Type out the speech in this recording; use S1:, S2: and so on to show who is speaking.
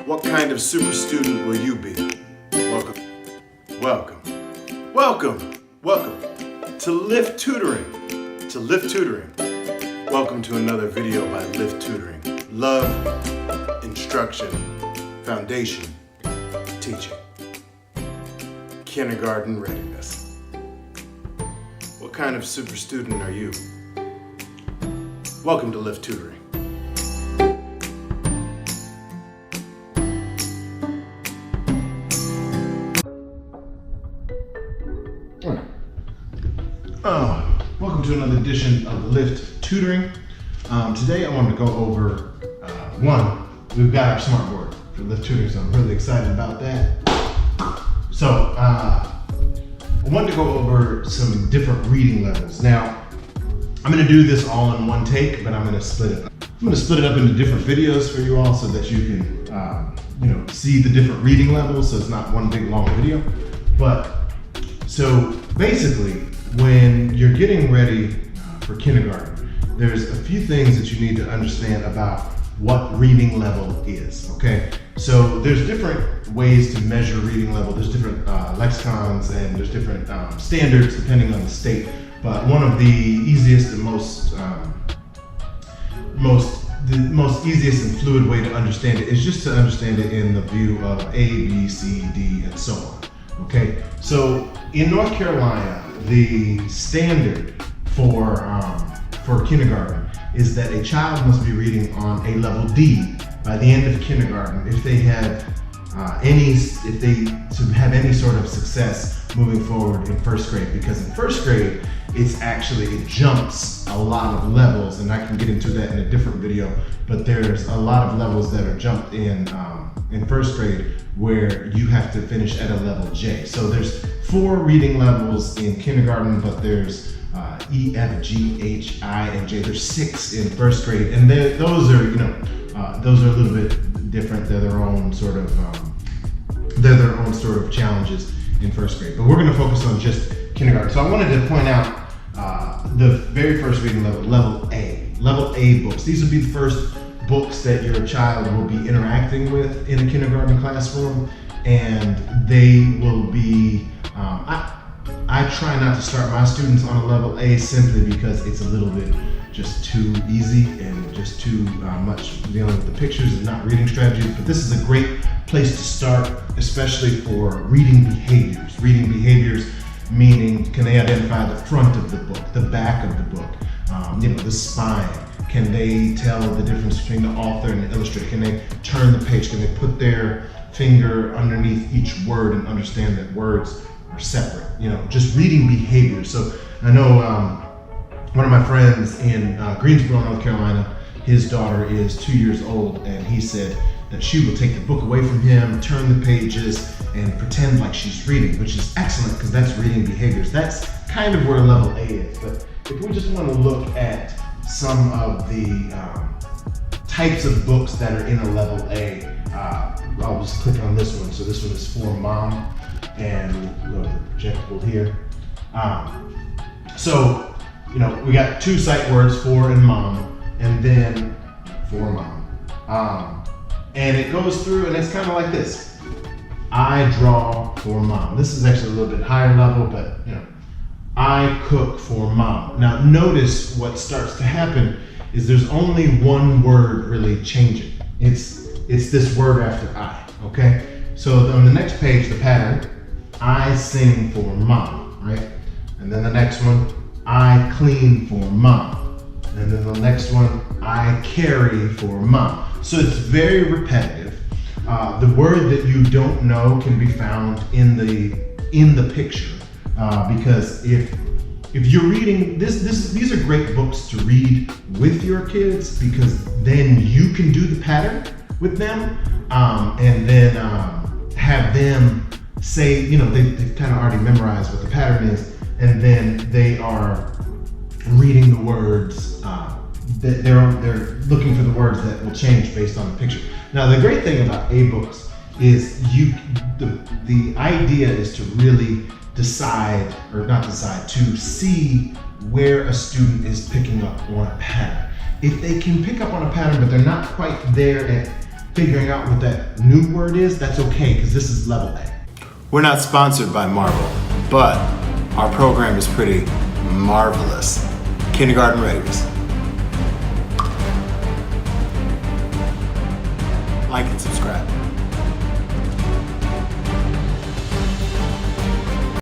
S1: What kind of super student will you be? Welcome, welcome, welcome, welcome to L.I.F.T Tutoring. To L.I.F.T Tutoring. Welcome to another video by L.I.F.T Tutoring. Love, instruction, foundation, teaching. Kindergarten readiness. What kind of super student are you? Welcome to L.I.F.T Tutoring. Welcome to another edition of L.I.F.T Tutoring. Today I wanted to go over, we've got our smart board for L.I.F.T Tutoring, so I'm really excited about that. So, I wanted to go over some different reading levels. Now, I'm going to do this all in one take, but I'm going to split it up. I'm going to split it up into different videos for you all so that you can, see the different reading levels, so it's not one big long video. So basically, when you're getting ready for kindergarten, there's a few things that you need to understand about what reading level is, okay? So there's different ways to measure reading level. There's different lexicons and there's different standards depending on the state. But one of the easiest and most easiest and fluid way to understand it is just to understand it in the view of A, B, C, D, and so on. Okay, so in North Carolina, the standard for kindergarten is that a child must be reading on a level D by the end of kindergarten if they have any sort of success moving forward in first grade. Because in first grade, it jumps a lot of levels, and I can get into that in a different video. But there's a lot of levels that are jumped in first grade where you have to finish at a level J. So there's 4 reading levels in kindergarten, but there's E, F, G, H, I, and J. There's 6 in first grade, and those are a little bit different. They're their own sort of challenges in first grade. But we're going to focus on just kindergarten. So I wanted to point out the very first reading level, level A books. These will be the first books that your child will be interacting with in a kindergarten classroom, and they will be, I try not to start my students on a level A simply because it's a little bit just too easy and just too much dealing with the pictures and not reading strategies. But this is a great place to start, especially for reading behaviors. Reading behaviors meaning, can they identify the front of the book, the back of the book, the spine? Can they tell the difference between the author and the illustrator? Can they turn the page? Can they put their finger underneath each word and understand that words are separate? Just reading behaviors. So I know one of my friends in Greensboro, North Carolina, his daughter is 2 years old, and he said that she will take the book away from him, turn the pages, and pretend like she's reading, which is excellent because that's reading behaviors. That's kind of where level A is. But if we just want to look at some of the types of books that are in a level A, I'll just click on this one. So this one is for mom, and we'll go to the projectable here. We got 2 sight words, for and mom, and then for mom. And it goes through, and it's kind of like this. I draw for mom. This is actually a little bit higher level, but I cook for mom. Now notice what starts to happen is there's only one word really changing. It's this word after I, okay? So on the next page, the pattern, I sing for mom, right? And then the next one, I clean for mom. And then the next one, I carry for mom. So it's very repetitive. The word that you don't know can be found in the picture. Because if you're reading these are great books to read with your kids, because then you can do the pattern with them, and then have them say, they've kind of already memorized what the pattern is, and then they are reading the words. They're looking for the words that will change based on the picture. Now the great thing about A books is the idea is to really to see where a student is picking up on a pattern. If they can pick up on a pattern, but they're not quite there at figuring out what that new word is, that's okay, because this is level A.
S2: We're not sponsored by Marvel, but our program is pretty marvelous. Kindergarten Readiness. Like and subscribe.